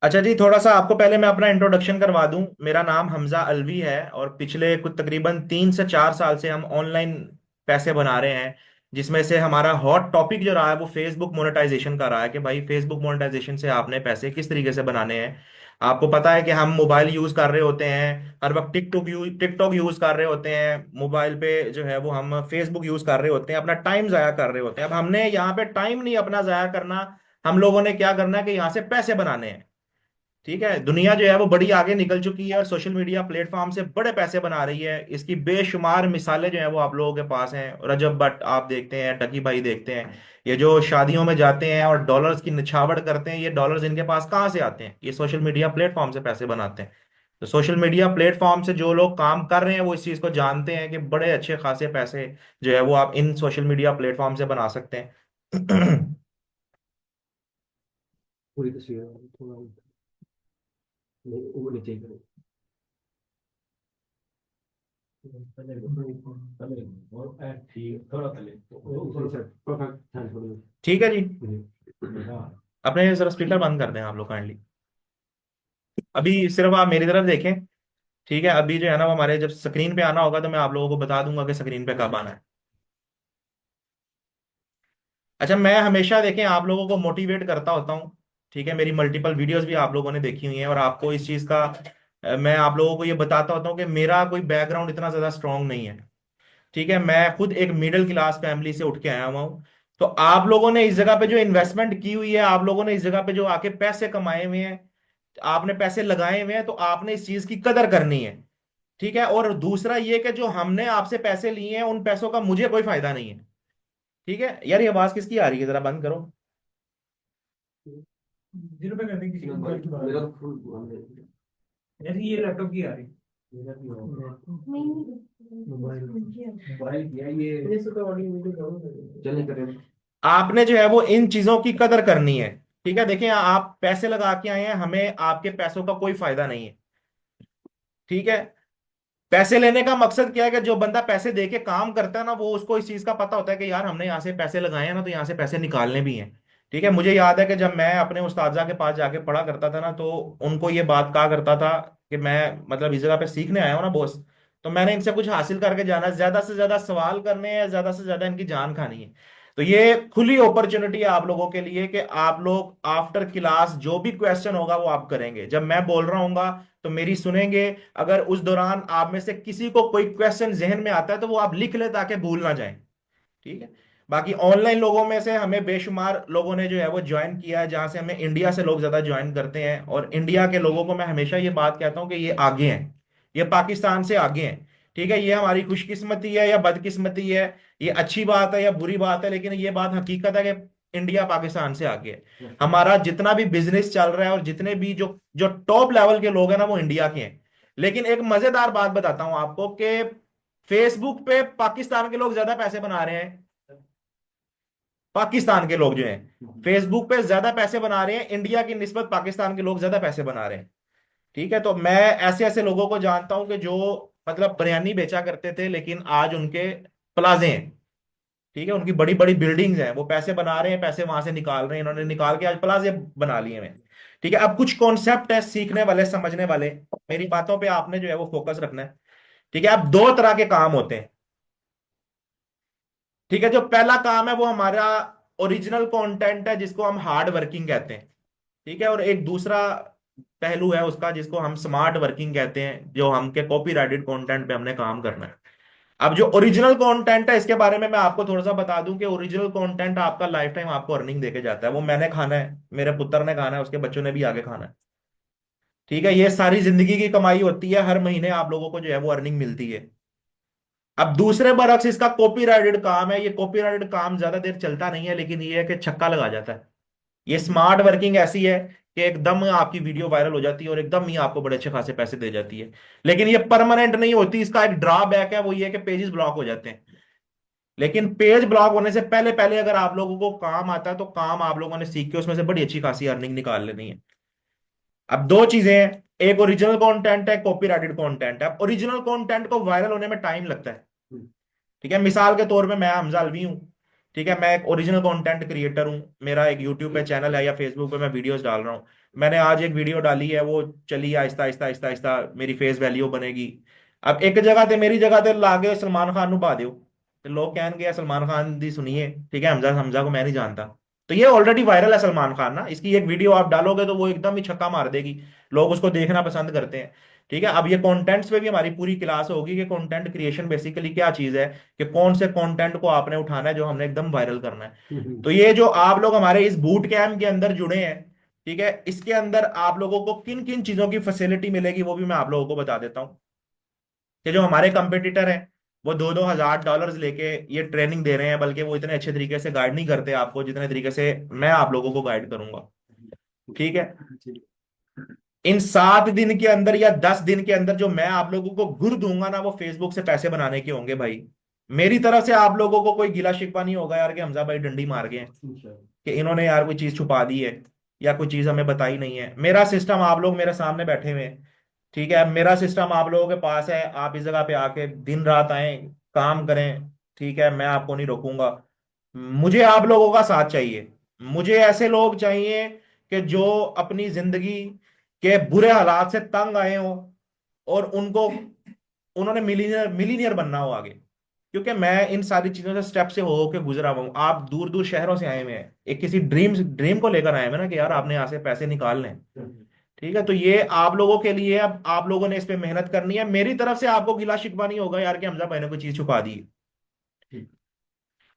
अच्छा जी, थोड़ा सा आपको पहले मैं अपना इंट्रोडक्शन करवा दूं। मेरा नाम हमजा अलवी है और पिछले कुछ तकरीबन 3 से 4 साल से हम ऑनलाइन पैसे बना रहे हैं, जिसमें से हमारा हॉट टॉपिक जो रहा है वो फेसबुक मोनेटाइजेशन का रहा है कि भाई फेसबुक मोनेटाइजेशन से आपने पैसे किस तरीके से बनाने हैं। आपको पता है कि हम मोबाइल यूज कर रहे होते हैं, हर वक्त टिकटॉक यूज कर रहे होते हैं, मोबाइल पे जो है वो हम फेसबुक यूज कर रहे होते हैं, अपना टाइम जाया कर रहे होते हैं। अब हमने यहाँ पे टाइम नहीं अपना जाया करना, हम लोगों ने क्या करना है कि यहाँ से पैसे बनाने हैं। ठीक है, दुनिया जो है वो बड़ी आगे निकल चुकी है और सोशल मीडिया प्लेटफॉर्म से बड़े पैसे बना रही है। इसकी बेशुमार मिसालें जो है वो आप लोगों के पास हैं। रजब भट्ट आप देखते हैं, टकी भाई देखते हैं, ये जो शादियों में जाते हैं और डॉलर्स की निछावर करते हैं, ये डॉलर्स इनके पास कहाँ से आते हैं? ये सोशल मीडिया प्लेटफॉर्म से पैसे बनाते हैं। तो सोशल मीडिया प्लेटफॉर्म से जो लोग काम कर रहे हैं वो इस चीज को जानते हैं कि बड़े अच्छे खासे पैसे जो है वो आप इन सोशल मीडिया प्लेटफॉर्म से बना सकते हैं। पूरी तस्वीर थोड़ा वो नीचे करो। ठीक थोड़ा पहले परफेक्ट थैंक यू। ठीक है जी, अपने जरा स्पीकर बंद कर दें आप लोग काइंडली। अभी सिर्फ आप मेरी तरफ देखें। ठीक है, अभी जो है ना वो हमारे जब स्क्रीन पे आना होगा तो मैं आप लोगों को बता दूंगा कि स्क्रीन पे कब आना है। अच्छा, मैं हमेशा देखें आप लोगों को मोटिवेट करता होता हूँ। ठीक है, मेरी मल्टीपल वीडियोस भी आप लोगों ने देखी हुई हैं और आपको इस चीज़ का मैं आप लोगों को ये बताता होता हूँ कि मेरा कोई बैकग्राउंड इतना ज़्यादा स्ट्रांग नहीं है। ठीक है, मैं खुद एक मिडिल क्लास फैमिली से उठ के आया हुआ हूँ। तो आप लोगों ने इस जगह पे जो इन्वेस्टमेंट की हुई है, आप लोगों ने इस जगह पे जो आके पैसे कमाए हुए हैं, आपने पैसे लगाए हुए हैं, तो आपने इस चीज़ की कदर करनी है। ठीक है, और दूसरा ये कि जो हमने आपसे पैसे लिए हैं उन पैसों का मुझे कोई फायदा नहीं है। ठीक है यार, ये आवाज किसकी आ रही है? जरा बंद करो। 0 पे करने की मेरा तो फुल बंद है। यार ये लैपटॉप की आ रही मेरा भी मोबाइल मोबाइल किया ये से तो ऑडियो वीडियो करो चलने करे। आपने जो है वो इन चीजों की कदर करनी है। ठीक है, देखिए आप पैसे लगा के आए हैं, हमें आपके पैसों का कोई फायदा नहीं है। ठीक है, पैसे लेने का मकसद क्या है कि जो बंदा पैसे दे के काम करता है ना, वो उसको इस चीज का पता होता है कि यार हमने यहाँ से पैसे लगाए हैं ना, तो यहाँ से पैसे निकालने भी हैं। ठीक है, मुझे याद है कि जब मैं अपने उस्ताजा के पास जाके पढ़ा करता था ना, तो उनको ये बात कहा करता था कि मैं मतलब इस जगह पे सीखने आया हूँ ना बॉस, तो मैंने इनसे कुछ हासिल करके जाना है, ज्यादा से ज्यादा सवाल करने हैं, ज्यादा से ज्यादा इनकी जान खानी है। तो ये खुली अपॉर्चुनिटी है आप लोगों के लिए कि आप लोग आफ्टर क्लास जो भी क्वेश्चन होगा वो आप करेंगे, जब मैं बोल रहा हूँ तो मेरी सुनेंगे। अगर उस दौरान आप में से किसी को कोई क्वेश्चन जहन में आता है तो वो आप लिख ले ताकि भूल ना जाए। ठीक है, बाकी ऑनलाइन लोगों में से हमें बेशुमार लोगों ने जो है वो ज्वाइन किया है, जहां से हमें इंडिया से लोग ज्यादा ज्वाइन करते हैं, और इंडिया के लोगों को मैं हमेशा ये बात कहता हूं कि ये आगे हैं, ये पाकिस्तान से आगे हैं। ठीक है, ये हमारी खुशकिस्मती है या बदकिस्मती है, ये अच्छी बात है या बुरी बात है, लेकिन ये बात हकीकत है कि इंडिया पाकिस्तान से आगे है। हमारा जितना भी बिजनेस चल रहा है और जितने भी जो जो टॉप लेवल के लोग हैं ना, वो इंडिया के हैं। लेकिन एक मजेदार बात बताता हूं आपको कि फेसबुक पे पाकिस्तान के लोग ज्यादा पैसे बना रहे हैं। पाकिस्तान के लोग जो हैं फेसबुक पे ज्यादा पैसे बना रहे हैं, इंडिया की निस्बत पाकिस्तान के लोग ज्यादा पैसे बना रहे हैं। ठीक है, तो मैं ऐसे ऐसे लोगों को जानता हूं कि जो मतलब बिरयानी बेचा करते थे लेकिन आज उनके प्लाजे हैं। ठीक है, उनकी बड़ी बड़ी बिल्डिंग्स हैं, वो पैसे बना रहे हैं, पैसे वहां से निकाल रहे हैं, इन्होंने निकाल के आज प्लाजे बना लिए हैं। ठीक है, अब कुछ कॉन्सेप्ट है सीखने वाले समझने वाले, मेरी बातों पे आपने जो है वो फोकस रखना है। ठीक है, अब दो तरह के काम होते हैं। ठीक है, जो पहला काम है वो हमारा ओरिजिनल कंटेंट है जिसको हम हार्ड वर्किंग कहते हैं। ठीक है, और एक दूसरा पहलू है उसका जिसको हम स्मार्ट वर्किंग कहते हैं, जो हम के कॉपीराइटेड कंटेंट पे हमने काम करना है। अब जो ओरिजिनल कंटेंट है इसके बारे में मैं आपको थोड़ा सा बता दूं कि ओरिजिनल कंटेंट आपका लाइफ टाइम आपको अर्निंग देके जाता है। वो मैंने खाना है, मेरे पुत्र ने खाना है, उसके बच्चों ने भी आगे खाना है। ठीक है, ये सारी जिंदगी की कमाई होती है, हर महीने आप लोगों को जो है वो अर्निंग मिलती है। अब दूसरे बरक्स इसका कॉपीराइटेड काम है, ये कॉपीराइटेड काम ज्यादा देर चलता नहीं है, लेकिन ये है कि छक्का लगा जाता है। ये स्मार्ट वर्किंग ऐसी है कि एकदम आपकी वीडियो वायरल हो जाती है और एकदम ही आपको बड़े अच्छे खासे पैसे दे जाती है। लेकिन ये परमानेंट नहीं होती, इसका एक ड्रॉबैक है, वो ये है कि पेजेस ब्लॉक हो जाते हैं। लेकिन पेज ब्लॉक होने से पहले पहले अगर आप लोगों को काम आता है तो काम आप लोगों ने सीख के उसमें से बड़ी अच्छी खासी अर्निंग निकाल लेनी है। अब दो चीजें हैं, एक ओरिजिनल कंटेंट है, कॉपीराइटेड कंटेंट है। अब ओरिजिनल कंटेंट को वायरल होने में टाइम लगता है। ठीक है, मिसाल के तौर पे मैं हमजा अलवी हूँ। ठीक है, मैं एक ओरिजिनल कंटेंट क्रिएटर हूँ, मेरा एक यूट्यूब पे चैनल है या फेसबुक पे मैं वीडियोस डाल रहा हूँ। मैंने आज एक वीडियो डाली है, वो चली आहिस्ता आहिस्ता आहिस्ता आहिस्ता, मेरी फेस वैल्यू बनेगी। अब एक जगह ते मेरी जगह ते लाके सलमान खान नु पा दियो, तो लोग कहणगे यार सलमान खान दी सुनिए, ठीक है, हमजा हमजा को मैं नहीं जानता। तो ये ऑलरेडी वायरल है सलमान खान ना, इसकी एक वीडियो आप डालोगे तो वो एकदम ही छक्का मार देगी, लोग उसको देखना पसंद करते हैं। ठीक है, अब ये कंटेंट्स पे भी हमारी पूरी क्लास होगी कि कंटेंट क्रिएशन बेसिकली क्या चीज है, कि कौन से कंटेंट को आपने उठाना है जो हमने एकदम वायरल करना है। तो ये जो आप लोग हमारे इस बूट कैंप के अंदर जुड़े हैं, ठीक है, इसके अंदर आप लोगों को किन किन चीजों की फैसिलिटी मिलेगी वो भी मैं आप लोगों को बता देता हूँ। कि जो हमारे कंपटीटर हैं वो 2-2 हजार डॉलर्स लेके ये ट्रेनिंग दे रहे हैं, बल्कि वो इतने अच्छे तरीके से गाइड नहीं करते आपको जितने तरीके से मैं आप लोगों को गाइड करूंगा। ठीक है, इन 7 दिन के अंदर या 10 दिन के अंदर जो मैं आप लोगों को गुर दूंगा ना, वो फेसबुक से पैसे बनाने के होंगे भाई। मेरी तरफ से आप लोगों को कोई गिला शिकवा नहीं होगा यार कि हमजा भाई डंडी मार गए हैं, कि इन्होंने यार कोई चीज छुपा दी है या कोई चीज हमें बताई नहीं है। मेरा सिस्टम आप लोग मेरे सामने बैठे हुए हैं, ठीक है, मेरा सिस्टम आप लोगों के पास है, आप इस जगह पे आके दिन रात आए, काम करें, ठीक है, मैं आपको नहीं रोकूंगा। मुझे आप लोगों का साथ चाहिए, मुझे ऐसे लोग चाहिए कि जो अपनी जिंदगी के बुरे हालात से तंग आए हो और उनको उन्होंने मिलीनियर मिलीनियर बनना हो आगे। क्योंकि मैं इन सारी चीजों से स्टेप से हो के गुजरा हुआ हूँ, आप दूर दूर शहरों से आए हुए हैं, एक किसी ड्रीम ड्रीम को लेकर आए हुए हैं ना, कि यार आपने यहाँ से पैसे निकालने हैं। ठीक है, तो ये आप लोगों के लिए, अब आप लोगों ने इस पे मेहनत करनी है, मेरी तरफ से आपको गिला शिकवा नहीं होगा यार कि हमजा भाई ने कोई चीज छुपा दी है।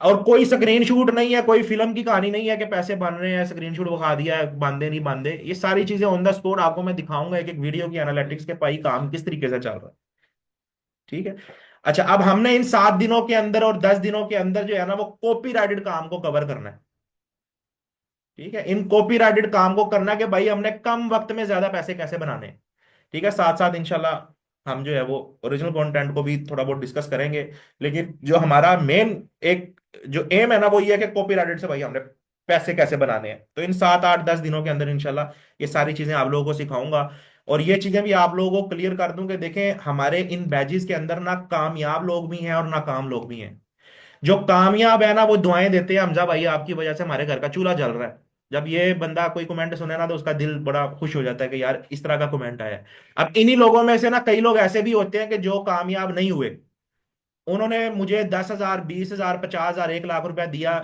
और कोई स्क्रीन शूट नहीं है, कोई फिल्म की कहानी नहीं है कि पैसे बन रहे हैं स्क्रीन शूट दिखा दिया है, बांधे नहीं बांधे, ये सारी चीजें ऑन द स्पॉट आपको मैं दिखाऊंगा, एक एक वीडियो की एनालिटिक्स के पाई काम किस तरीके से चल रहा है। ठीक है, अच्छा, अब हमने इन 7 दिनों के अंदर और 10 दिनों के अंदर जो है ना वो कॉपीराइटेड काम को कवर करना है। ठीक है, इन कॉपीराइटेड काम को करना है कि भाई हमने कम वक्त में ज्यादा पैसे कैसे बनाने हैं। ठीक है, साथ साथ इंशाल्लाह हम जो है वो ओरिजिनल कंटेंट को भी थोड़ा बहुत डिस्कस करेंगे। लेकिन जो हमारा मेन एक जो एम है ना वो ये है कि कॉपीराइटेड से भाई हमने पैसे कैसे बनाने हैं। तो इन 7-8-10 दिनों के अंदर इंशाल्लाह ये सारी चीजें आप लोगों को सिखाऊंगा। और ये चीजें भी आप लोगों को क्लियर कर दूं कि देखें हमारे इन बैजेस के अंदर ना कामयाब लोग भी हैं और नाकाम लोग भी हैं। जो कामयाब है ना वो दुआएं देते हैं, हमजा भाई आपकी वजह से हमारे घर का चूल्हा जल रहा है। जब ये बंदा कोई कमेंट सुने ना तो उसका दिल बड़ा खुश हो जाता है कि यार इस तरह का कमेंट आया है। अब इन्हीं लोगों में से ना कई लोग ऐसे भी होते हैं कि जो कामयाब नहीं हुए, उन्होंने मुझे 10,000 20,000 50,000 1 लाख रुपया दिया,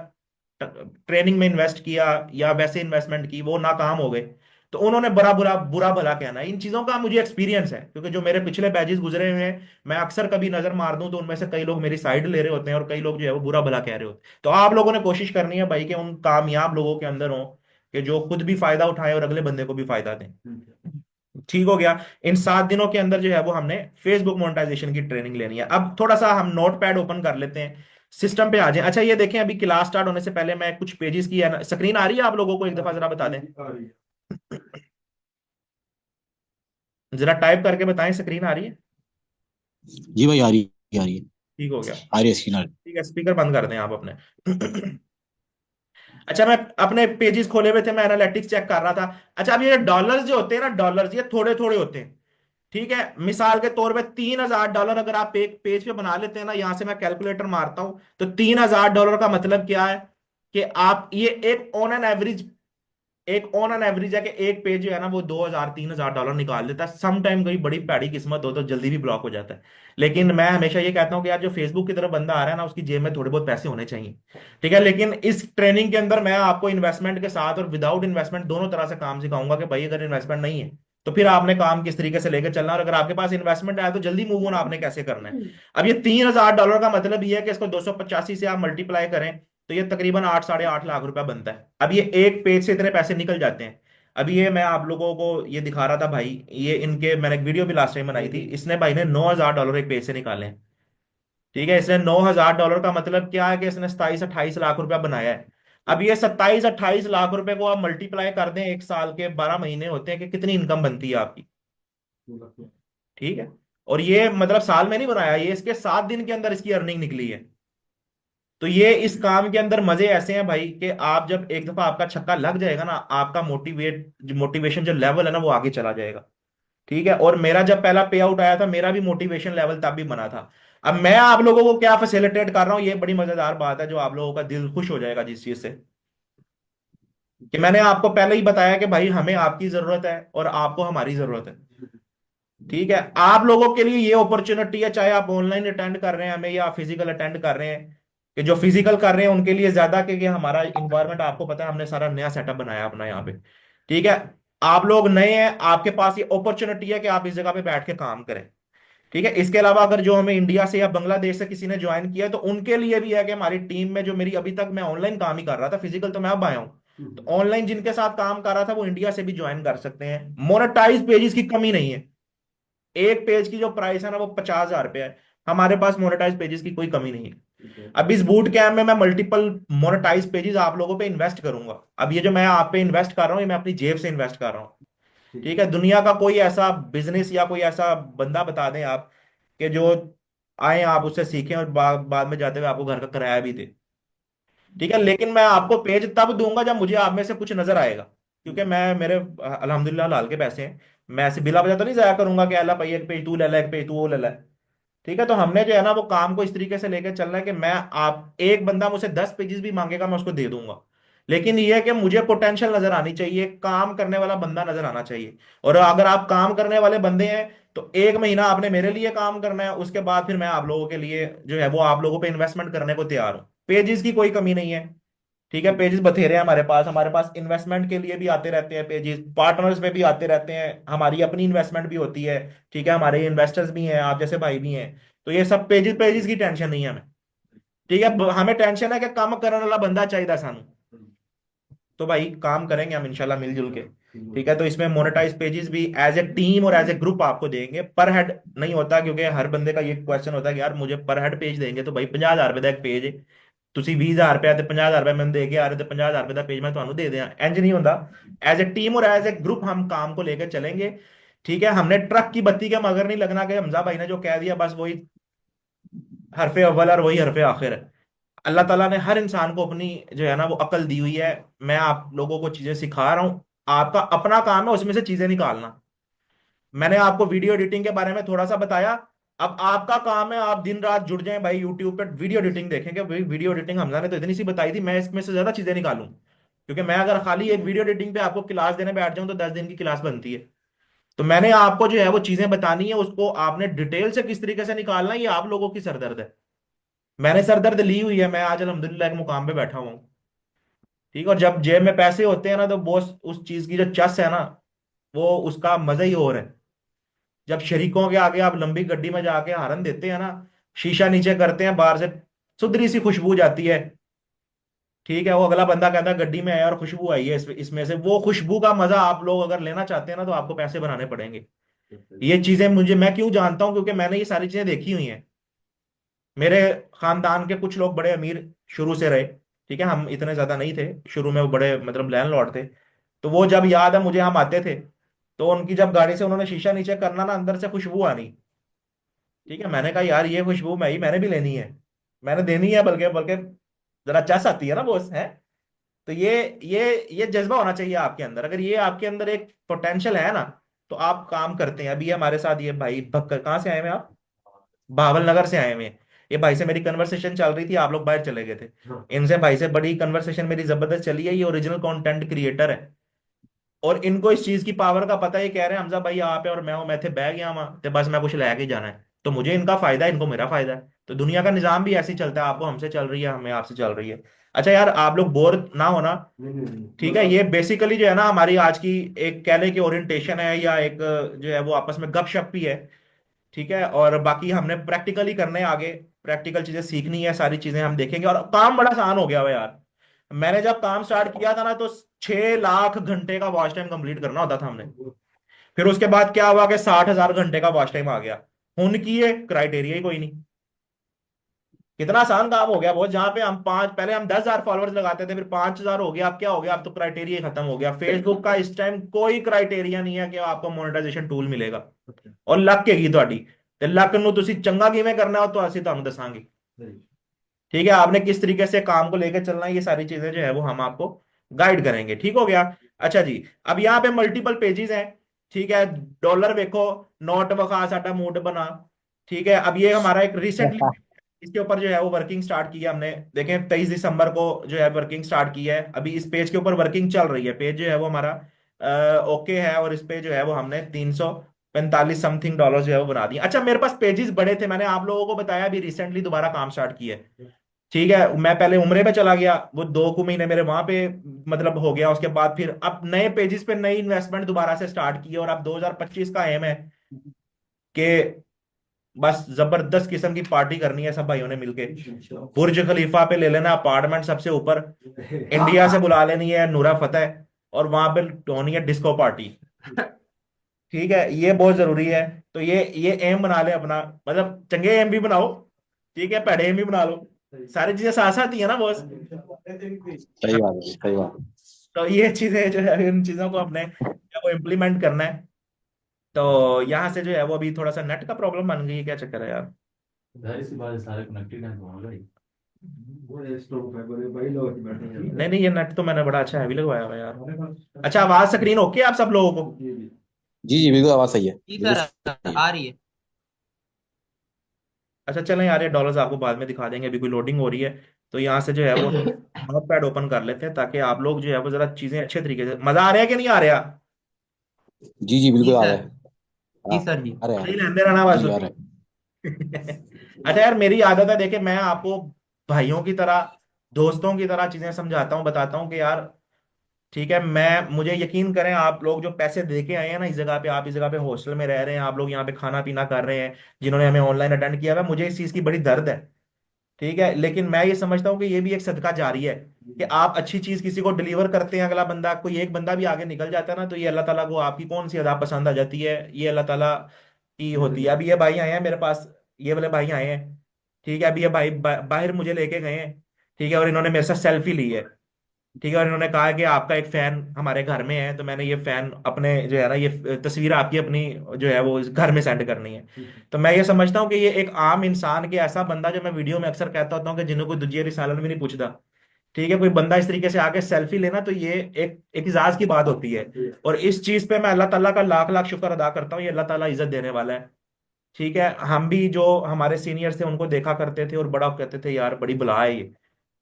ट्रेनिंग में इन्वेस्ट किया या वैसे इन्वेस्टमेंट की, वो नाकाम हो गए। तो उन्होंने बड़ा बुरा बुरा भला कहना है। इन चीजों का मुझे एक्सपीरियंस है क्योंकि जो मेरे पिछले बैचेस गुजरे हुए हैं, मैं अक्सर कभी नजर मार दूं तो उनमें से कई लोग मेरी साइड ले रहे होते हैं और कई लोग जो है वो बुरा भला कह रहे होते हैं। तो आप लोगों ने कोशिश करनी है भाई कि उन कामयाब लोगों के अंदर हो कि जो खुद भी फायदा उठाए और अगले बंदे को भी फायदा दें। ठीक हो गया, इन 7 दिनों के अंदर जो है वो हमने फेसबुक मोनेटाइजेशन की ट्रेनिंग लेनी है। अब थोड़ा सा हम नोट पैड ओपन कर लेते हैं, सिस्टम पे आ जाए। अच्छा, ये देखें, अभी क्लास स्टार्ट होने से पहले मैं कुछ पेजेस की स्क्रीन आ रही है आप लोगों को, एक दफा जरा बता दें, जरा टाइप करके बताएं स्क्रीन आ रही है। जी भाई आ रही है ठीक हो गया, आ रही है स्क्रीन आ रही ठीक है, स्पीकर बंद कर दें आप अपने। अच्छा, मैं अपने पेजेस खोले हुए थे, मैं एनालिटिक्स चेक कर रहा था। अच्छा, अब ये डॉलर्स जो होते हैं ना, डॉलर्स ये थोड़े थोड़े होते हैं। ठीक है, मिसाल के तौर पे $3,000 अगर आप एक पेज पे बना लेते हैं ना, यहां से मैं कैलकुलेटर मारता हूं, तो $3,000 का मतलब क्या है कि आप ये एक ऑन एन एवरेज है कि एक पेज जो है ना वो 2,000 3,000 डॉलर निकाल देता है। सम टाइम कभी बड़ी पैड़ी किस्मत हो तो जल्दी भी ब्लॉक हो जाता है। लेकिन मैं हमेशा ये कहता हूं कि यार जो फेसबुक की तरफ बंदा आ रहा है ना उसकी जेब में थोड़े बहुत पैसे होने चाहिए। ठीक है, लेकिन इस ट्रेनिंग के अंदर मैं आपको इन्वेस्टमेंट के साथ और विदाउट इन्वेस्टमेंट दोनों तरह से काम सिखाऊंगा कि भाई अगर इन्वेस्टमेंट नहीं है तो फिर आपने काम किस तरीके से लेकर चलना, और अगर आपके पास इन्वेस्टमेंट आया तो जल्दी मूव ऑन आपने कैसे करना है। अब ये $3,000 का मतलब ये है कि इसको 285 से आप मल्टीप्लाई करें तो ये तकरीबन 8-8.5 लाख रुपया बनता है। अब ये एक पेज से इतने पैसे निकल जाते हैं। अभी ये मैं आप लोगों को ये दिखा रहा था भाई, ये इनके मैंने एक वीडियो भी लास्ट टाइम बनाई थी, इसने भाई ने $9,000 एक पेज से निकाले हैं। ठीक है, इसने $9,000 का मतलब क्या है कि इसने 27-28 लाख रुपया बनाया है। अब ये 27-28 लाख रुपए को आप मल्टीप्लाई कर दें, एक साल के 12 महीने होते हैं, कि कितनी इनकम बनती है आपकी। ठीक है, और ये मतलब साल में नहीं बनाया, ये इसके 7 दिन के अंदर इसकी अर्निंग निकली है। तो ये इस काम के अंदर मजे ऐसे हैं भाई कि आप जब एक दफा आपका छक्का लग जाएगा ना, आपका मोटिवेशन जो लेवल है ना वो आगे चला जाएगा। ठीक है, और मेरा जब पहला पे आउट आया था मेरा भी मोटिवेशन लेवल तब भी बना था। अब मैं आप लोगों को क्या फैसिलिटेट कर रहा हूं, ये बड़ी मजेदार बात है जो आप लोगों का दिल खुश हो जाएगा जिस चीज से। कि मैंने आपको पहले ही बताया कि भाई हमें आपकी जरूरत है और आपको हमारी जरूरत है। ठीक है, आप लोगों के लिए ये अपॉर्चुनिटी है, चाहे आप ऑनलाइन अटेंड कर रहे हैं हमें या फिजिकल अटेंड कर रहे हैं। कि जो फिजिकल कर रहे हैं उनके लिए ज्यादा, क्योंकि हमारा इन्वायरमेंट आपको पता है, हमने सारा नया सेटअप बनाया अपना यहाँ पे। ठीक है, आप लोग नए हैं, आपके पास ये अपॉर्चुनिटी है कि आप इस जगह पे बैठ के काम करें। ठीक है, इसके अलावा अगर जो हमें इंडिया से या बांग्लादेश से किसी ने ज्वाइन किया है तो उनके लिए भी है कि हमारी टीम में जो मेरी, अभी तक मैं ऑनलाइन काम ही कर रहा था, फिजिकल तो मैं अब आया हूँ, तो ऑनलाइन जिनके साथ काम कर रहा था वो इंडिया से भी ज्वाइन कर सकते हैं। मोनेटाइज पेजेस की कमी नहीं है। एक पेज की जो प्राइस है ना वो 50,000 रुपये है। हमारे पास मोनेटाइज पेजेस की कोई कमी नहीं है। अब इस बूट कैम्प में मैं मल्टीपल मोनेटाइज पेजेस आप लोगों पे इन्वेस्ट करूंगा। अब ये जो मैं आप पे इन्वेस्ट कर रहा हूँ, ये मैं अपनी जेब से इन्वेस्ट कर रहा हूँ। ठीक है, दुनिया का कोई ऐसा बिजनेस या कोई ऐसा बंदा बता दें आप, कि जो आए आप उससे सीखें और बाद में जाते हुए आपको घर का किराया भी दे। ठीक है, लेकिन मैं आपको पेज तब दूंगा जब मुझे आप में से कुछ नजर आएगा, क्योंकि मैं मेरे अल्हम्दुलिल्लाह लाल के पैसे हैं। मैं ऐसे बिला वजह तो नहीं जाया करूंगा कि अल्लाह भाई एक पेज तू ले ले, एक पेज तू वो ले ले। ठीक है, तो हमने जो है ना वो काम को इस तरीके से लेकर चलना है कि मैं, आप एक बंदा मुझसे 10 पेजेस भी मांगेगा मैं उसको दे दूंगा। लेकिन ये है कि मुझे पोटेंशियल नजर आनी चाहिए, काम करने वाला बंदा नजर आना चाहिए। और अगर आप काम करने वाले बंदे हैं तो एक महीना आपने मेरे लिए काम करना है, उसके बाद फिर मैं आप लोगों के लिए जो है वो आप लोगों पे इन्वेस्टमेंट करने को तैयार हूँ। पेजेस की कोई कमी नहीं है। ठीक है, पेजेस बथेरे हैं हमारे पास इन्वेस्टमेंट के लिए भी आते रहते हैं पेजेस, पार्टनर्स में भी आते रहते हैं, हमारी अपनी इन्वेस्टमेंट भी होती है। ठीक है, हमारे इन्वेस्टर्स भी हैं, आप जैसे भाई भी हैं। तो ये सब पेजेस पेजेस की टेंशन नहीं है हमें। ठीक है, हमें टेंशन है कि काम करने वाला बंदा चाहिए सानू। तो भाई काम करेंगे हम इंशाल्लाह मिलजुल के। ठीक है, तो इसमें मोनेटाइज पेजेस भी एज ए टीम और एज ए ग्रुप आपको देंगे, पर हेड नहीं होता, क्योंकि हर बंदे का ये क्वेश्चन होता है कि यार मुझे पर हेड पेज देंगे तो भाई 50,000 रुपए का एक पेज है, ਤੁਸੀਂ 20,000 रुपया ਤੇ 50,000 रुपए मैंने दे के आ रहे थे, 50,000 रुपए का पेज मैं ਤੁਹਾਨੂੰ दे दिया, इंज नहीं होता। एज ए टीम और एज ए ग्रुप हम काम को लेकर चलेंगे। ठीक है, हमने ट्रक की बत्ती के मगर नहीं लगना कि हमजा भाई ने जो कह दिया बस वही हरफे अव्वल और वही हरफे आखिर है। अल्लाह ताला ने हर इंसान को अपनी जो है ना वो अकल दी हुई है। मैं आप लोगों को चीजें सिखा रहा हूँ, आपका अपना काम है उसमें से चीजें निकालना। मैंने आपको वीडियो एडिटिंग के बारे में थोड़ा सा बताया। अब आपका काम है आप दिन रात जुड़ जाएं भाई, यूट्यूब पर वीडियो एडिटिंग देखेंगे। भाई वीडियो एडिटिंग हमजा ने तो इतनी सी बताई थी, मैं इसमें से ज्यादा चीजें निकालूं, क्योंकि मैं अगर खाली एक वीडियो एडिटिंग पे आपको क्लास देने बैठ जाऊं तो 10 दिन की क्लास बनती है। तो मैंने आपको जो है वो चीजें बतानी है, उसको आपने डिटेल से किस तरीके से निकालना है, ये आप लोगों की सरदर्द है। मैंने सरदर्द ली हुई है, मैं आज अल्हम्दुलिल्लाह एक मुकाम पे बैठा हुआ हूँ। ठीक है, और जब जेब में पैसे होते हैं ना तो बॉस उस चीज की जो चस है ना, वो उसका मजा ही और है। जब शरीकों के आगे आप लंबी गड्डी में जाके हॉर्न देते हैं ना, शीशा नीचे करते हैं, बाहर से सुधरी सी खुशबू जाती है। ठीक है, वो अगला बंदा कहता है गड्डी में आया और खुशबू आई है इसमें से, वो खुशबू का मजा आप लोग अगर लेना चाहते हैं ना तो आपको पैसे बनाने पड़ेंगे। ये चीजें मुझे, मैं क्यों जानता हूं, क्योंकि मैंने ये सारी चीजें देखी हुई हैं। मेरे खानदान के कुछ लोग बड़े अमीर शुरू से रहे। ठीक है, हम इतने ज्यादा नहीं थे शुरू में, वो बड़े मतलब लैंडलॉर्ड थे। तो वो जब याद है मुझे, हम आते थे तो उनकी जब गाड़ी से उन्होंने शीशा नीचे करना ना, अंदर से खुशबू आनी। ठीक है, मैंने कहा यार ये खुशबू मैंने भी लेनी है, मैंने देनी है, बल्कि बल्कि जरा चस आती है ना बॉस है। तो ये जज्बा होना चाहिए आपके अंदर। अगर ये आपके अंदर एक पोटेंशियल है ना तो आप काम करते हैं। अभी हमारे साथ ये भाई भक्कर, कहाँ से आए हैं आप? भावल नगर से आए हुए हैं। ये भाई से मेरी कन्वर्सेशन चल रही थी, आप लोग बाहर चले गए थे। इनसे भाई से बड़ी कन्वर्सेशन मेरी जबरदस्त चली है। ये ओरिजिनल कंटेंट क्रिएटर है और इनको इस चीज की पावर का पता है। ये कह रहे हैं हमजा भाई आप है और मैं हूं, मैं थे बह गया वहां तो बस मैं कुछ लेके ही जाना है, तो मुझे इनका फायदा है, इनको मेरा फायदा है। तो दुनिया का निजाम भी ऐसे ही चलता है, आपको हमसे चल रही है, हमें आपसे चल रही है। अच्छा यार, आप लोग बोर ना होना। ठीक है, ये बेसिकली जो है ना हमारी आज की एक कह लें कि ओरिएंटेशन है, या एक जो है वो आपस में गपशप भी है। ठीक है, और बाकी हमने प्रैक्टिकली करने हैं आगे, प्रैक्टिकल चीजें सीखनी है, सारी चीजें हम देखेंगे। और काम बड़ा आसान हो गया हुआ है यार। मैंने जब काम स्टार्ट किया था ना तो 6 लाख घंटे का वॉच टाइम कंप्लीट करना होता था हमने। फिर उसके बाद क्या हुआ कि 60,000 घंटे का वॉच टाइम आ गया। उनकी ये क्राइटेरिया ही कोई नहीं। कितना आसान काम हो गया बहुत, जहां पे हम पांच, पहले हम 10,000 फॉलोअर्स लगाते थे, फिर 5,000 हो गया, अब क्या हो गया, अब तो क्राइटेरिया खत्म हो गया। फेसबुक का इस टाइम कोई क्राइटेरिया नहीं है कि आपको मोनेटाइजेशन टूल मिलेगा। और ਲੱਕ ਹੈਗੀ ਤੁਹਾਡੀ, ਤੇ ਲੱਕ ਨੂੰ ਤੁਸੀਂ ਚੰਗਾ ਕਿਵੇਂ करना हो तो ਅਸੀਂ ਤੁਹਾਨੂੰ ਦੱਸਾਂਗੇ। ठीक है, आपने किस तरीके से काम को लेकर चलना है, ये सारी चीजें जो है वो हम आपको गाइड करेंगे। ठीक हो गया? अच्छा जी, अब यहाँ पे मल्टीपल पेजेस हैं। ठीक है, डॉलर देखो, नोट वखा साडा मूड बना। ठीक है, अब ये हमारा एक रिसेंटली, इसके ऊपर जो है वो वर्किंग स्टार्ट की है हमने। देखें 23 दिसंबर को जो है वर्किंग स्टार्ट की है। अभी इस पेज के ऊपर वर्किंग चल रही है। पेज जो है वो हमारा ओके है, और इस पे जो है वो हमने 345 समथिंग डॉलर जो है वो बना दिए। अच्छा, मेरे पास पेजेस बड़े थे, मैंने आप लोगों को बताया अभी रिसेंटली दोबारा काम स्टार्ट किया है। ठीक है, मैं पहले उम्रे पे चला गया, वो 2 महीने मेरे वहां पे मतलब हो गया। उसके बाद फिर अब नए पेजेस पे नई इन्वेस्टमेंट दोबारा से स्टार्ट की है, और अब 2025 का एम है कि बस जबरदस्त किस्म की पार्टी करनी है सब भाइयों ने मिलके। बुर्ज खलीफा पे ले लेना अपार्टमेंट सबसे ऊपर, इंडिया से बुला लेनी है नूरा फतेह, और वहां पे होनी है डिस्को पार्टी। ठीक है, ये बहुत जरूरी है। तो ये एम बना ले अपना, मतलब चंगे एम भी बनाओ, ठीक है, पेड़े एम भी बना लो। सारी चीजें साथ साथ ही है ना बॉस। सही बात है, सही बात है। तो ये चीजें जो है, इन चीजों को अपने वो इम्प्लीमेंट करना है। तो यहाँ से जो है वो अभी थोड़ा सा नेट का प्रॉब्लम बन गई है, क्या चक्कर है यार। जाहिर सी बात है, सारे कनेक्टेड हैं तो होगा ही। वो ये स्टोव है, बड़े भाई लोग ही बैठे हैं। नहीं नहीं, ये नेट तो मैंने बड़ा अच्छा हैवी लगवाया हुआ है यार। अच्छा, आवाज स्क्रीन ओके है आप सब लोगों को? जी जी, बिल्कुल आवाज सही है, जी बिल्कुल सर, सही है। आ रही है। अच्छा चलें यार, ये डॉलर्स आपको बाद में दिखा देंगे, अभी कोई लोडिंग हो रही है। तो यहाँ से जो है वो नोट पैड ओपन कर लेते हैं, ताकि आप लोग जो है वो जरा चीजें अच्छे तरीके से, मजा आ रहा है कि नहीं आ रहा? जी जी, जी बिल्कुल आ रहा सर। है। जी हाँ, सर जी। आ सही रहे हैं। लेंदे रहना बस जी आ तुसी। रहे हैं। अच्छा यार, मेरी आदत है, देखिए मैं आपको भाइयों की तरह, दोस्तों की तरह चीजें समझाता हूँ, बताता हूँ कि यार ठीक है, मैं मुझे यकीन करें, आप लोग जो पैसे दे के आए हैं ना इस जगह पे, आप इस जगह पे हॉस्टल में रह रहे हैं, आप लोग यहाँ पे खाना पीना कर रहे हैं, जिन्होंने हमें ऑनलाइन अटेंड किया हुआ है, मुझे इस चीज की बड़ी दर्द है। ठीक है, लेकिन मैं ये समझता हूँ कि ये भी एक सदका जारी है, कि आप अच्छी चीज किसी को डिलीवर करते हैं, अगला बंदा, कोई एक बंदा भी आगे निकल जाता है ना, तो ये अल्लाह ताला को आपकी कौन सी अदा पसंद आ जाती है, ये अल्लाह ताला की होती है। अभी ये भाई आए हैं मेरे पास, ये वाले भाई आए हैं। ठीक है, अभी ये भाई बाहर मुझे लेके गए हैं। ठीक है, और इन्होंने मेरे साथ सेल्फी ली है। ठीक है, और इन्होंने कहा कि आपका एक फैन हमारे घर में है, तो मैंने ये फैन अपने जो है ना, ये तस्वीर आपकी अपनी जो है वो इस घर में सेंड करनी है। तो मैं ये समझता हूँ कि ये एक आम इंसान के, ऐसा बंदा जो मैं वीडियो में अक्सर कहता होता हूँ कि जिन्हें कोई दूसरी रिसालत भी नहीं पूछता, ठीक है, कोई बंदा इस तरीके से आके सेल्फी लेना, तो ये एक इजाज की बात होती है। और इस चीज पे मैं अल्लाह ताला का लाख लाख शुक्र अदा करता हूँ, ये अल्लाह ताला इज्जत देने वाला है। ठीक है, हम भी जो हमारे सीनियर थे उनको देखा करते थे और बड़ा कहते थे यार बड़ी बला है ये।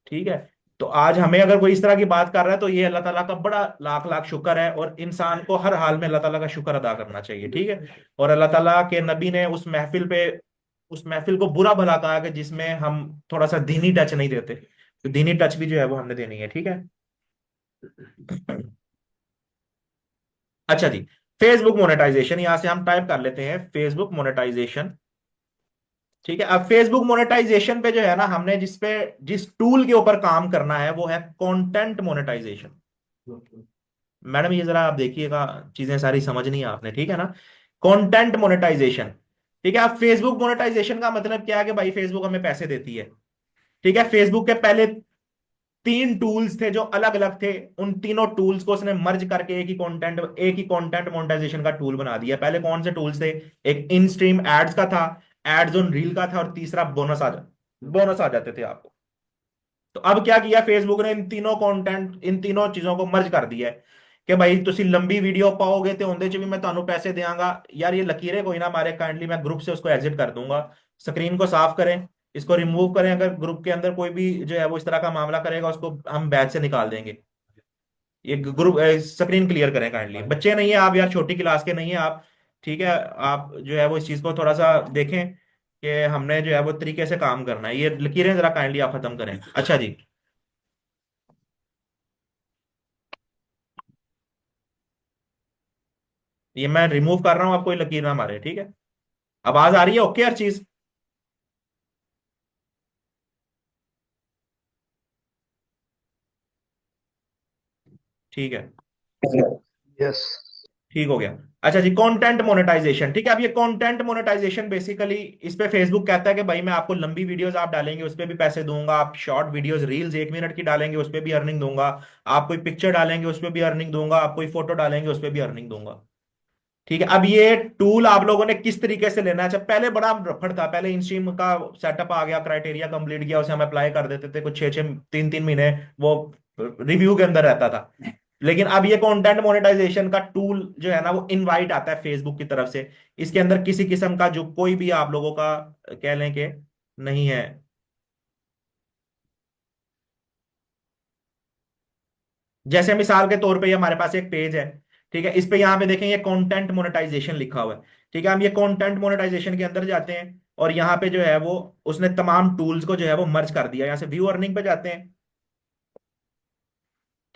ठीक है, तो आज हमें अगर कोई इस तरह की बात कर रहा है, तो ये अल्लाह ताला का बड़ा लाख लाख शुक्र है, और इंसान को हर हाल में अल्लाह ताला का शुक्र अदा करना चाहिए। ठीक है, और अल्लाह ताला के नबी ने उस महफिल को बुरा भला कहा कि जिसमें हम थोड़ा सा दीनी टच नहीं देते, तो दीनी टच भी जो है वो हमने देनी है। ठीक है। अच्छा जी, फेसबुक मोनेटाइजेशन, यहां से हम टाइप कर लेते हैं फेसबुक मोनेटाइजेशन। ठीक है, अब फेसबुक मोनेटाइजेशन पे जो है ना, हमने जिस टूल के ऊपर काम करना है वो है कंटेंट मोनेटाइजेशन। मैडम ये जरा आप देखिएगा, चीजें सारी समझनी है आपने, ठीक है ना। कंटेंट मोनेटाइजेशन, ठीक है। अब फेसबुक मोनेटाइजेशन का मतलब क्या है कि भाई फेसबुक हमें पैसे देती है। ठीक है, फेसबुक के पहले 3 टूल्स थे जो अलग अलग थे, उन तीनों टूल्स को उसने मर्ज करके एक ही कंटेंट मोनेटाइजेशन का टूल बना दिया। पहले कौन से टूल्स थे? एक इन स्ट्रीम एड्स का था, एड्स ऑन रील का था, और तीसरा बोनस आ जाते थे आपको। तो अब क्या किया फेसबुक ने, इन तीनों चीजों को मर्ज कर दिया है कि भाई तुसी लंबी वीडियो पाओगे तो उनके च भी मैं ਤੁਹਾਨੂੰ पैसे देंगा। यार ये लकीरें कोई ना मारे, काइंडली मैं ग्रुप से उसको एग्जिट कर दूंगा। स्क्रीन को साफ करें, इसको रिमूव करें, अगर ग्रुप के अंदर कोई भी जो है वो इस तरह का मामला करेगा उसको हम बैच से निकाल देंगे। ये ग्रुप स्क्रीन क्लियर करें काइंडली, बच्चे नहीं है आप यार, छोटी क्लास के नहीं है आप। ठीक है, आप जो है वो इस चीज को थोड़ा सा देखें कि हमने जो है वो तरीके से काम करना है। ये लकीरें जरा काइंडली आप खत्म करें। अच्छा जी, ये मैं रिमूव कर रहा हूं, आप कोई लकीर ना मारे, ठीक है। आवाज आ रही है ओके हर चीज? ठीक है, यस। ठीक हो गया। अच्छा जी, कंटेंट मोनेटाइजेशन, ठीक है। अब ये कंटेंट मोनेटाइजेशन बेसिकली, इस पे फेसबुक कहता है कि भाई मैं आपको लंबी वीडियोस आप डालेंगे उस पे भी पैसे दूंगा, आप शॉर्ट वीडियोस रील्स 1 मिनट की डालेंगे उस पे भी अर्निंग दूंगा, आप कोई पिक्चर डालेंगे उस पे भी अर्निंग दूंगा, आप कोई फोटो डालेंगे उस पे भी अर्निंग दूंगा। ठीक है, अब ये टूल आप लोगों ने किस तरीके से लेना है? अच्छा, पहले बड़ा रफड़ था, पहले इंस्ट्रीम का सेटअप आ गया, क्राइटेरिया कंप्लीट किया, उसे हम अप्लाई कर देते थे, कुछ 6-6 3-3 महीने वो रिव्यू के अंदर रहता था। लेकिन अब ये कंटेंट मोनेटाइजेशन का टूल जो है ना, वो इनवाइट आता है फेसबुक की तरफ से। इसके अंदर किसी किस्म का जो कोई भी आप लोगों का कह लें कि नहीं है, जैसे मिसाल के तौर पे ये हमारे पास एक पेज है, ठीक है, इस पे यहाँ पे देखें ये कंटेंट मोनेटाइजेशन लिखा हुआ है। ठीक है, हम ये कंटेंट मोनेटाइजेशन के अंदर जाते हैं और यहाँ पे जो है वो उसने तमाम टूल्स को जो है वो मर्ज कर दिया। यहाँ से व्यू अर्निंग पे जाते हैं,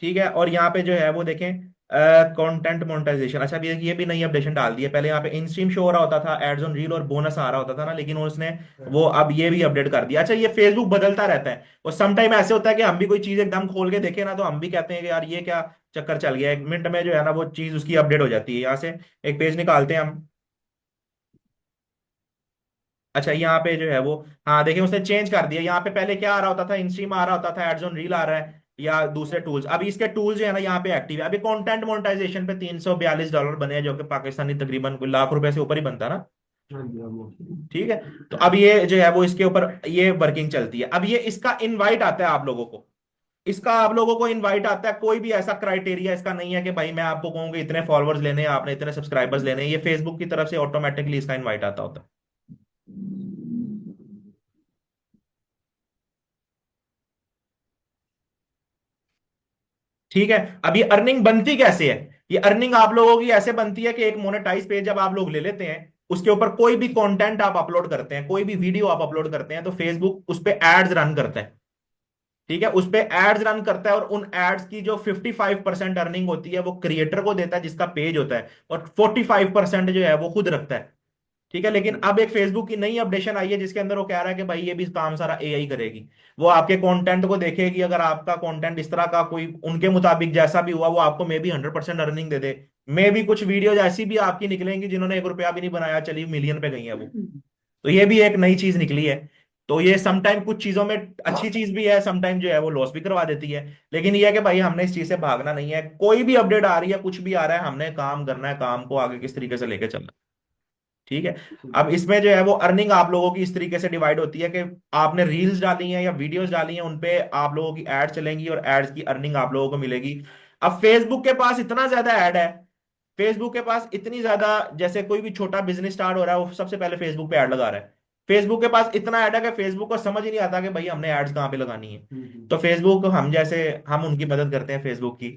ठीक है, और यहाँ पे जो है वो देखें कंटेंट मोनेटाइजेशन। अच्छा, अब ये भी नई अपडेशन डाल दी है। पहले यहाँ पे इन स्ट्रीम शो हो रहा होता था, एड्स ऑन रील और बोनस आ रहा होता था ना, लेकिन उसने वो अब ये भी अपडेट कर दिया। अच्छा, ये फेसबुक बदलता रहता है और सम टाइम ऐसे होता है कि हम भी कोई चीज एकदम खोल के देखें ना, तो हम भी कहते हैं कि यार ये क्या चक्कर चल गया, 1 मिनट में जो है ना वो चीज उसकी अपडेट हो जाती है। यहाँ से एक पेज निकालते हैं हम। अच्छा, यहाँ पे जो है वो, हाँ देखिए उसने चेंज कर दिया। यहाँ पे पहले क्या आ रहा होता था, इंस्ट्रीम आ रहा होता था, एड्स ऑन रील आ रहा है या दूसरे टूल्स। अभी इसके टूल्स जो है ना यहाँ पे एक्टिव है। अभी कंटेंट मोनेटाइजेशन पे $342 बने हैं, जो कि पाकिस्तानी तकरीबन कोई लाख रुपए से ऊपर ही बनता ना। हाँ जी, हाँ जी। ठीक है, तो अब ये जो है वो इसके ऊपर ये वर्किंग चलती है। अब ये इसका इनवाइट आता है आप लोगों को, इसका आप लोगों को इनवाइट आता है। कोई भी ऐसा क्राइटेरिया इसका नहीं है कि भाई मैं आपको कहूंगा इतने फॉलोअर्स लेने हैं, आपने इतने सब्सक्राइबर्स लेने हैं। ये फेसबुक की तरफ से ऑटोमेटिकली इसका इनवाइट आता होता है। ठीक है, अब ये अर्निंग बनती कैसे है? ये अर्निंग आप लोगों की ऐसे बनती है कि एक मोनेटाइज पेज जब आप लोग ले लेते हैं, उसके ऊपर कोई भी कंटेंट आप अपलोड करते हैं, कोई भी वीडियो आप अपलोड करते हैं, तो फेसबुक उस पे एड्स रन करता है। ठीक है, उस पे एड्स रन करता है और उन एड्स की जो 55% अर्निंग होती है वो क्रिएटर को देता है जिसका पेज होता है, और 45% जो है वो खुद रखता है। ठीक है, लेकिन अब एक फेसबुक की नई अपडेशन आई है जिसके अंदर वो कह रहा है कि भाई ये भी काम सारा एआई करेगी। वो आपके कंटेंट को देखेगी, अगर आपका कंटेंट इस तरह का कोई उनके मुताबिक जैसा भी हुआ, वो आपको मे बी 100% अर्निंग दे दे। मे भी कुछ वीडियोज ऐसी भी आपकी निकलेंगी जिन्होंने 1 रुपया भी नहीं बनाया, चलिए मिलियन पे गई है वो। तो ये भी एक नई चीज निकली है। तो ये समटाइम कुछ चीजों में अच्छी चीज भी है, समटाइम जो है वो लॉस भी करवा देती है। लेकिन ये है कि भाई हमने इस चीज से भागना नहीं है। कोई भी अपडेट आ रही है, कुछ भी आ रहा है, हमने काम करना है, काम को आगे किस तरीके से लेके चलना है। ठीक है, अब इसमें जो है वो अर्निंग आप लोगों की इस तरीके से डिवाइड होती है कि आपने रील्स डाली हैं या वीडियोस डाली हैं, उनपे आप लोगों की एड चलेंगी और एड्स की अर्निंग आप लोगों को मिलेगी। अब फेसबुक के पास इतना ज्यादा ऐड है, फेसबुक के पास इतनी ज्यादा, जैसे कोई भी छोटा बिजनेस स्टार्ट हो रहा है वो सबसे पहले फेसबुक पे ऐड लगा रहा है। फेसबुक के पास इतना ऐड है कि फेसबुक को समझ ही नहीं आता कि भाई हमने एड्स कहाँ पे लगानी है। तो फेसबुक हम जैसे, हम उनकी मदद करते हैं फेसबुक की,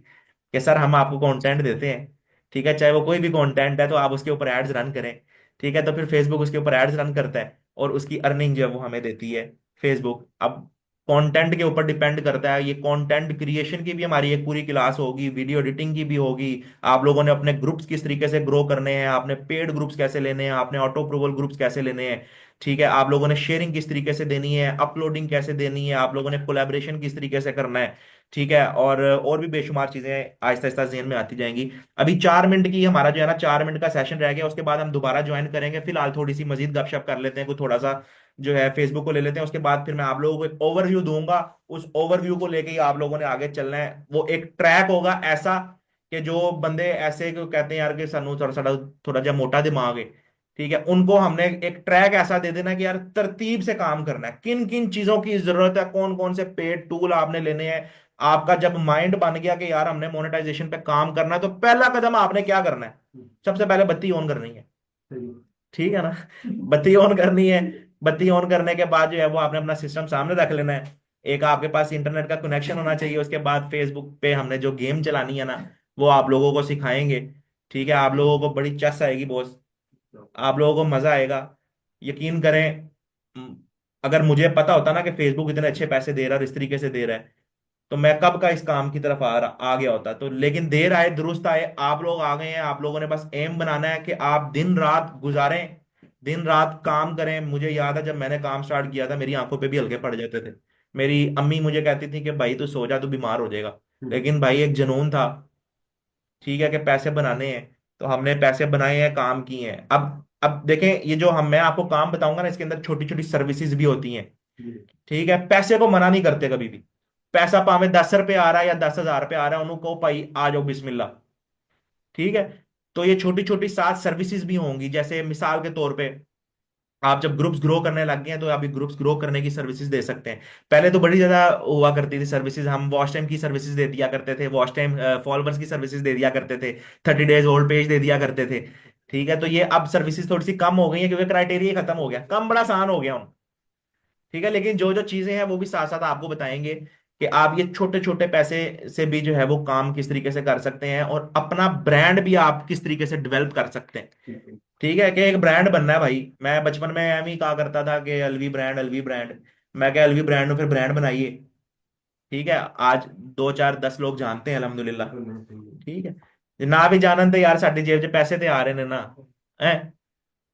कि सर हम आपको कंटेंट देते हैं, ठीक है, चाहे वो कोई भी कंटेंट है, तो आप उसके ऊपर एड्स रन करें। ठीक है, तो फिर फेसबुक उसके ऊपर एड्स रन करता है और उसकी अर्निंग जो है वो हमें देती है फेसबुक। अब कंटेंट के ऊपर डिपेंड करता है, ये कंटेंट क्रिएशन की भी हमारी एक पूरी क्लास होगी, वीडियो एडिटिंग की भी होगी। आप लोगों ने अपने ग्रुप्स किस तरीके से ग्रो करने हैं, आपने पेड ग्रुप्स कैसे लेने हैं, आपने ऑटो अप्रूवल ग्रुप्स कैसे लेने हैं। ठीक है, आप लोगों ने शेयरिंग किस तरीके से देनी है, अपलोडिंग कैसे देनी है, आप लोगों ने कोलैबोरेशन किस तरीके से करना है। ठीक है, और भी बेशुमार चीजें आहिस्ता आहिस्ता जेहन में आती जाएंगी। अभी 4 मिनट की हमारा जो है ना 4 मिनट का सेशन रह गया, उसके बाद हम दोबारा ज्वाइन करेंगे। फिलहाल थोड़ी सी मजीद गपशप कर लेते हैं, कोई थोड़ा सा जो है फेसबुक को ले लेते हैं, उसके बाद फिर मैं आप लोगों को एक ओवरव्यू दूंगा। उस ओवरव्यू को लेके ही आप लोगों ने आगे चलना है। वो एक ट्रैक होगा ऐसा कि जो बंदे ऐसे को कहते हैं यार कि सानू थोड़ा सा थोड़ा जा मोटा दिमाग है, ठीक है, उनको हमने एक ट्रैक ऐसा दे देना कि यार तरतीब से काम करना है, किन किन चीजों की जरूरत है, कौन कौन से पेड टूल आपने लेने हैं। आपका जब माइंड बन गया कि यार हमने मोनेटाइजेशन पे काम करना है, तो पहला कदम आपने क्या करना है? सबसे पहले बत्ती ऑन करनी है। ठीक है ना, बत्ती ऑन करनी है। बत्ती ऑन करने के बाद जो है वो आपने अपना सिस्टम सामने रख लेना है। एक आपके पास इंटरनेट का कनेक्शन होना चाहिए। उसके बाद फेसबुक पे हमने जो गेम चलानी है ना, वो आप लोगों को सिखाएंगे। ठीक है, आप लोगों को बड़ी चस आएगी बॉस, आप लोगों को मजा आएगा, यकीन करें। अगर मुझे पता होता ना कि फेसबुक इतने अच्छे पैसे दे रहा है और इस तरीके से दे रहा है, तो मैं कब का इस काम की तरफ आ गया होता। तो लेकिन देर आए दुरुस्त आए, आप लोग आ गए हैं। आप लोगों ने बस एम बनाना है कि आप दिन रात गुजारें, दिन रात काम करें। मुझे याद है जब मैंने काम स्टार्ट किया था, मेरी आंखों पे भी हल्के पड़ जाते थे। मेरी अम्मी मुझे कहती थी कि भाई तू सो जा, तू बीमार हो जाएगा। लेकिन भाई एक जुनून था, ठीक है, कि पैसे बनाने हैं। तो हमने पैसे बनाए हैं, काम किए हैं। अब देखें, ये जो हम मैं आपको काम बताऊंगा ना, इसके अंदर छोटी छोटी सर्विसेज भी होती हैं। ठीक है, पैसे को मना नहीं करते कभी भी। पैसा पावे 10 रुपये आ रहा है या 10,000 रुपये आ रहा है, उनको भाई आ जाओ बिस्मिल्लाह। ठीक है, तो ये छोटी छोटी 7 सर्विसेज भी होंगी। जैसे मिसाल के तौर पे, आप जब ग्रुप्स ग्रो करने लग गए हैं, तो आप ग्रुप्स ग्रो करने की सर्विसेज दे सकते हैं। पहले तो बड़ी ज्यादा हुआ करती थी सर्विसेज, हम वॉच टाइम की सर्विसेज दे दिया करते थे, वॉच टाइम फॉलोअर्स की सर्विसेज दे दिया करते थे, 30 डेज ओल्ड पेज दे दिया करते थे। ठीक है, तो ये अब सर्विसेज थोड़ी सी कम हो गई है क्योंकि क्राइटेरिया खत्म हो गया, कम बड़ा आसान हो गया। ठीक है, लेकिन जो जो चीजें हैं वो भी साथ साथ आपको बताएंगे कि आप ये छोटे छोटे पैसे से भी जो है वो काम किस तरीके से कर सकते हैं और अपना ब्रांड भी आप किस तरीके से डेवलप कर सकते हैं। ठीक है, कि एक ब्रांड बनना है भाई। मैं बचपन में एम ही कहा करता था कि अलवी ब्रांड, अलवी ब्रांड। मैं क्या, अलवी ब्रांड हूँ, फिर ब्रांड बनाइए। ठीक है, आज 2 4 10 लोग जानते हैं अल्हम्दुलिल्लाह। ठीक है, ना भी जानन तो यार साडी जेब 'ਚ पैसे ते आ रहे ने ना, है।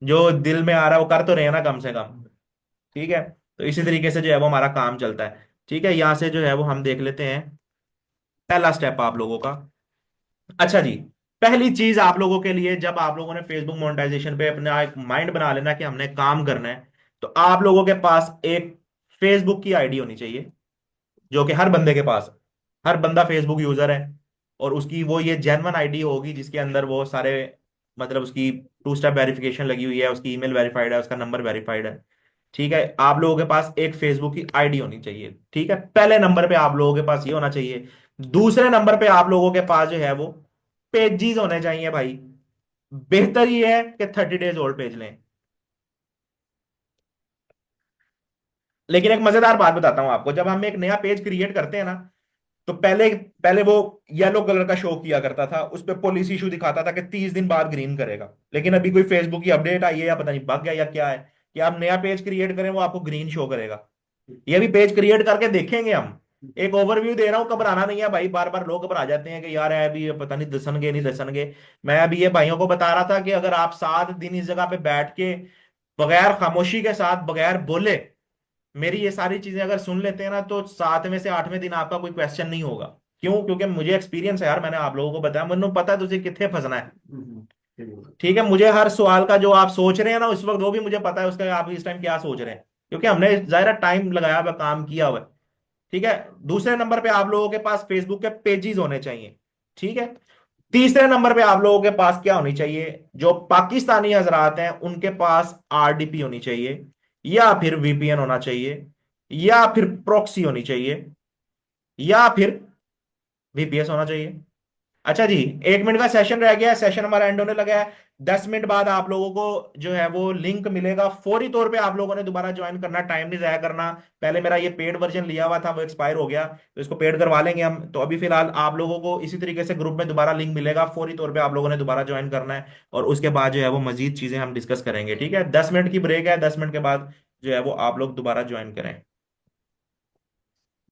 जो दिल में आ रहा है वो कर तो रहे हैं ना कम से कम। ठीक है, तो इसी तरीके से जो है वो हमारा काम चलता है। ठीक है, यहाँ से जो है वो हम देख लेते हैं पहला स्टेप आप लोगों का। अच्छा जी, पहली चीज आप लोगों के लिए, जब आप लोगों ने फेसबुक मोनेटाइजेशन पे अपना एक माइंड बना लेना कि हमने काम करना है, तो आप लोगों के पास एक फेसबुक की आईडी होनी चाहिए, जो कि हर बंदे के पास, हर बंदा फेसबुक यूजर है। और उसकी वो ये जेन्युइन आईडी होगी जिसके अंदर वो सारे, मतलब उसकी 2 स्टेप वेरिफिकेशन लगी हुई है, उसकी ईमेल वेरीफाइड है, उसका नंबर वेरीफाइड है। ठीक है, आप लोगों के पास एक फेसबुक की आईडी होनी चाहिए। ठीक है, पहले नंबर पे आप लोगों के पास ये होना चाहिए। दूसरे नंबर पे आप लोगों के पास जो है वो पेजेस होने चाहिए भाई। बेहतर ये है कि 30 डेज ओल्ड पेज लें। लेकिन एक मजेदार बात बताता हूं आपको, जब हम एक नया पेज क्रिएट करते हैं ना, तो पहले पहले वो येलो कलर का शो किया करता था, उस पर पॉलिसी इशू दिखाता था कि 30 दिन बाद ग्रीन करेगा। लेकिन अभी कोई फेसबुक की अपडेट आई है या पता नहीं बग गया या क्या है, कि आप नया पेज क्रिएट करें वो आपको ग्रीन शो करेगा। ये भी पेज क्रिएट करके देखेंगे हम। एक ओवरव्यू दे रहा हूँ, घबराना नहीं है भाई। बार बार लोग घबरा जाते हैं कि यार है अभी ये पता नहीं दसनगे नहीं दसनगे। मैं अभी ये भाइयों को बता रहा था कि अगर आप 7 दिन इस जगह पे बैठ के बगैर खामोशी के साथ, बगैर बोले, मेरी ये सारी चीजें अगर सुन लेते हैं ना, तो 7वें से 8वें दिन आपका कोई क्वेश्चन नहीं होगा। क्यों? क्योंकि मुझे एक्सपीरियंस है यार, मैंने आप लोगों को बताया, मुझे पता है तुझे कितने फंसना है। ठीक है, मुझे हर सवाल का जो आप सोच रहे हैं ना उस वक्त, वो भी मुझे पता है उसका आप इस टाइम क्या सोच रहे हैं, क्योंकि हमने जाहिर टाइम लगाया हुआ, काम किया हुआ है। ठीक है, दूसरे नंबर पे आप लोगों के पास फेसबुक के पेजेस होने चाहिए। ठीक है, तीसरे नंबर पे आप लोगों के पास क्या होनी चाहिए, जो पाकिस्तानी हजरात हैं उनके पास आरडीपी होनी चाहिए, या फिर वीपीएन होना चाहिए, या फिर प्रॉक्सी होनी चाहिए, या फिर वीपीएस होना चाहिए। अच्छा जी, 1 मिनट का सेशन रह गया है, सेशन हमारा एंड होने लगा है। 10 मिनट बाद आप लोगों को जो है वो लिंक मिलेगा, फौरी तौर पे आप लोगों ने दोबारा ज्वाइन करना, टाइम नहीं जाया करना। पहले मेरा ये पेड वर्जन लिया हुआ था, वो एक्सपायर हो गया, तो इसको पेड करवा लेंगे हम। तो अभी फिलहाल आप लोगों को इसी तरीके से ग्रुप में दोबारा लिंक मिलेगा, फौरी तौर पे आप लोगों ने दोबारा ज्वाइन करना है। और उसके बाद जो है वो मजीद चीजें हम डिस्कस करेंगे। ठीक है, 10 मिनट की ब्रेक है, 10 मिनट के बाद जो है वो आप लोग दोबारा ज्वाइन करें।